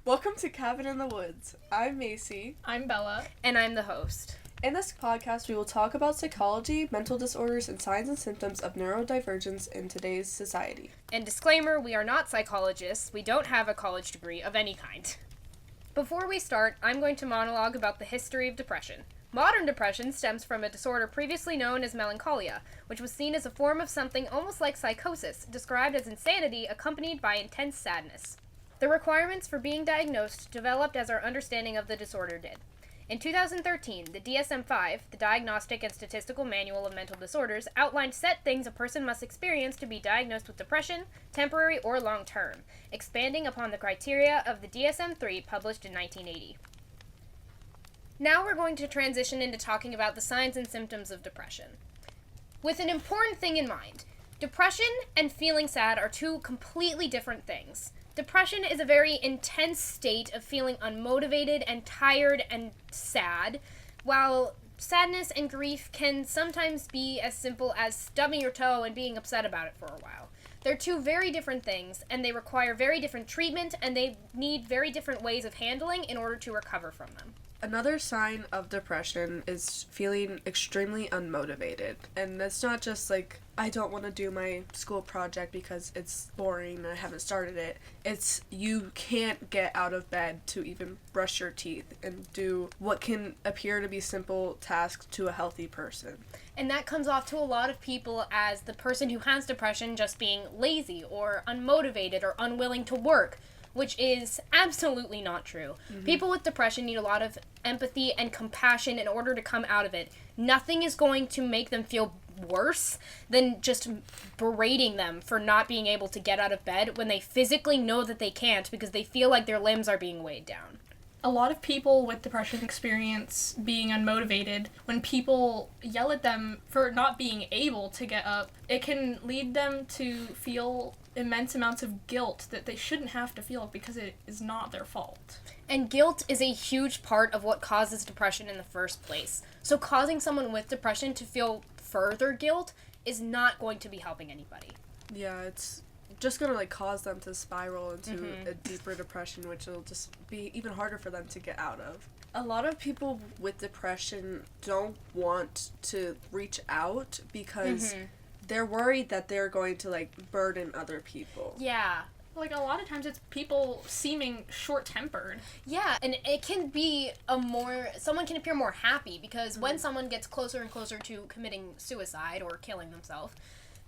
Welcome to Cabin in the Woods. I'm Macy. I'm Bella. And I'm the host. In this podcast, we will talk about psychology, mental disorders, and signs and symptoms of neurodivergence in today's society. And disclaimer, we are not psychologists. We don't have a college degree of any kind. Before we start, I'm going to monologue about the history of depression. Modern depression stems from a disorder previously known as melancholia, which was seen as a form of something almost like psychosis, described as insanity accompanied by intense sadness. The requirements for being diagnosed developed as our understanding of the disorder did. In 2013, the DSM-5, the Diagnostic and Statistical Manual of Mental Disorders, outlined set things a person must experience to be diagnosed with depression, temporary or long-term, expanding upon the criteria of the DSM-3 published in 1980. Now we're going to transition into talking about the signs and symptoms of depression. With an important thing in mind, depression and feeling sad are two completely different things. Depression is a very intense state of feeling unmotivated and tired and sad, while sadness and grief can sometimes be as simple as stubbing your toe and being upset about it for a while. They're two very different things, and they require very different treatment, and they need very different ways of handling in order to recover from them. Another sign of depression is feeling extremely unmotivated. And that's not just like, I don't want to do my school project because it's boring and I haven't started it. It's you can't get out of bed to even brush your teeth and do what can appear to be simple tasks to a healthy person. And that comes off to a lot of people as the person who has depression just being lazy or unmotivated or unwilling to work, which is absolutely not true. Mm-hmm. People with depression need a lot of empathy and compassion in order to come out of it. Nothing is going to make them feel worse than just berating them for not being able to get out of bed when they physically know that they can't because they feel like their limbs are being weighed down. A lot of people with depression experience being unmotivated. When people yell at them for not being able to get up, it can lead them to feel immense amounts of guilt that they shouldn't have to feel because it is not their fault. And guilt is a huge part of what causes depression in the first place. So causing someone with depression to feel further guilt is not going to be helping anybody. Yeah, it's just going to cause them to spiral into a deeper depression, which will just be even harder for them to get out of. A lot of people with depression don't want to reach out because they're worried that they're going to burden other people. Yeah. A lot of times it's people seeming short-tempered. Yeah, and it can be someone can appear more happy because when someone gets closer and closer to committing suicide or killing themselves,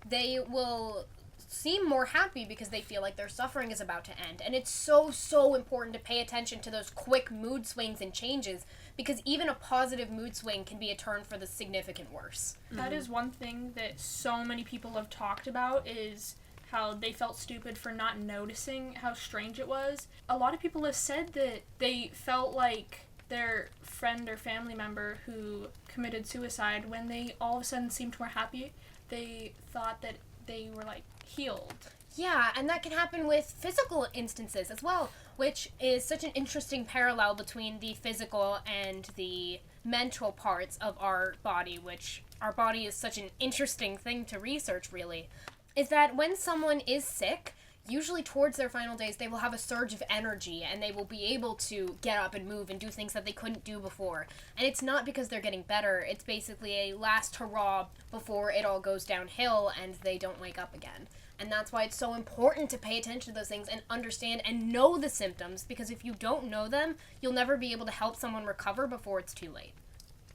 they will seem more happy because they feel like their suffering is about to end. And it's so important to pay attention to those quick mood swings and changes because even a positive mood swing can be a turn for the significant worse. That is one thing that so many people have talked about is how they felt stupid for not noticing how strange it was. A lot of people have said that they felt like their friend or family member who committed suicide, when they all of a sudden seemed more happy, they thought that they were healed. Yeah, and that can happen with physical instances as well, which is such an interesting parallel between the physical and the mental parts of our body, which our body is such an interesting thing to research, really, is that when someone is sick, usually towards their final days, they will have a surge of energy and they will be able to get up and move and do things that they couldn't do before. And it's not because they're getting better, it's basically a last hurrah before it all goes downhill and they don't wake up again. And that's why it's so important to pay attention to those things and understand and know the symptoms, because if you don't know them, you'll never be able to help someone recover before it's too late.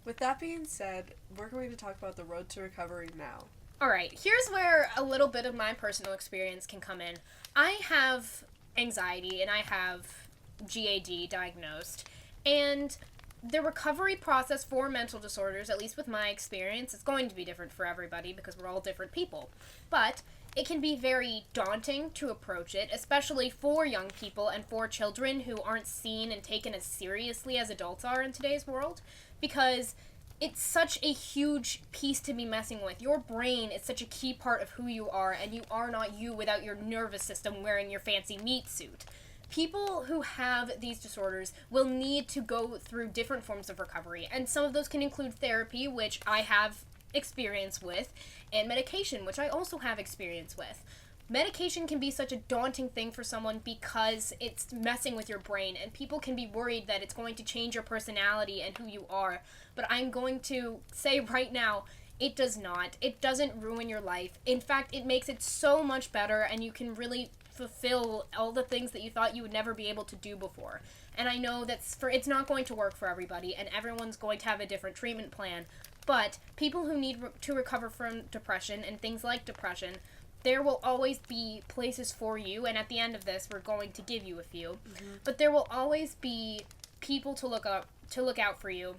With that being said, we're going to talk about the road to recovery now. Alright, here's where a little bit of my personal experience can come in. I have anxiety and I have GAD diagnosed, and the recovery process for mental disorders, at least with my experience, it's going to be different for everybody because we're all different people. But it can be very daunting to approach it, especially for young people and for children who aren't seen and taken as seriously as adults are in today's world, because it's such a huge piece to be messing with. Your brain is such a key part of who you are, and you are not you without your nervous system wearing your fancy meat suit. People who have these disorders will need to go through different forms of recovery, and some of those can include therapy, which I have experience with, and medication, which I also have experience with. medication can be such a daunting thing for someone because it's messing with your brain, and people can be worried that it's going to change your personality and who you are. But I'm going to say right now, it does not. It doesn't ruin your life. In fact, it makes it so much better, and you can really fulfill all the things that you thought you would never be able to do before. And I know it's not going to work for everybody, and everyone's going to have a different treatment plan. But people who need to recover from depression and things like depression, there will always be places for you, and at the end of this, we're going to give you a few. But there will always be people to look out for you,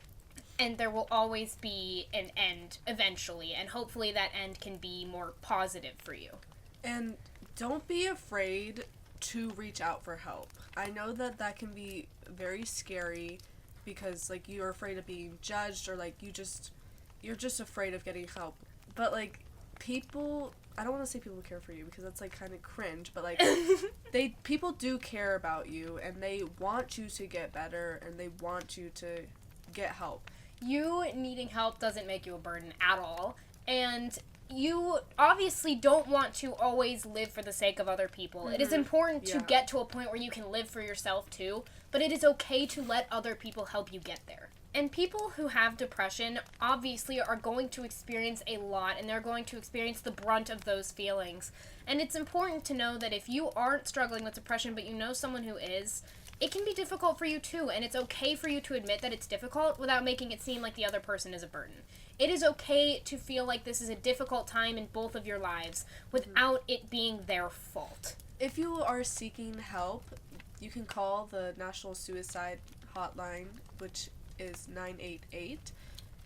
and there will always be an end eventually, and hopefully that end can be more positive for you. And don't be afraid to reach out for help. I know that can be very scary because, like, you're afraid of being judged, or, like, you're just afraid of getting help. But, like, people, I don't want to say people care for you because that's, like, kind of cringe, but, like, people do care about you, and they want you to get better, and they want you to get help. You needing help doesn't make you a burden at all, and you obviously don't want to always live for the sake of other people. It is important to get to a point where you can live for yourself too, but it is okay to let other people help you get there. And people who have depression obviously are going to experience a lot, and they're going to experience the brunt of those feelings. And it's important to know that if you aren't struggling with depression, but you know someone who is, it can be difficult for you too, and it's okay for you to admit that it's difficult without making it seem like the other person is a burden. It is okay to feel like this is a difficult time in both of your lives without it being their fault. If you are seeking help, you can call the National Suicide Hotline, which is 988,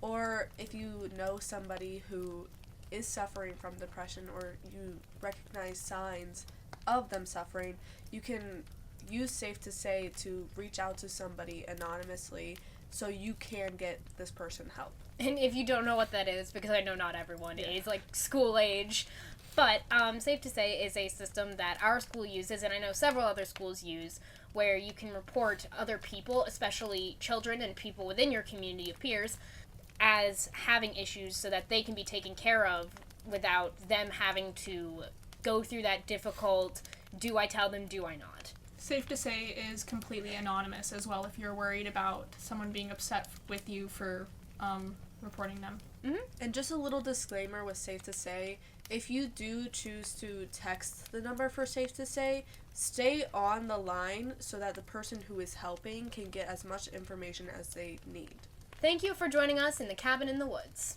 or if you know somebody who is suffering from depression, or you recognize signs of them suffering, you can use Safe to Say to reach out to somebody anonymously so you can get this person help. And if you don't know what that is, because I know not everyone is, like, school age, but Safe to Say is a system that our school uses, and I know several other schools use, where you can report other people, especially children and people within your community of peers, as having issues so that they can be taken care of without them having to go through that difficult, do I tell them, do I not? Safe to Say is completely anonymous as well if you're worried about someone being upset with you for reporting them. And just a little disclaimer with Safe to Say, if you do choose to text the number for Safe to Say, stay on the line so that the person who is helping can get as much information as they need. Thank you for joining us in the Cabin in the Woods.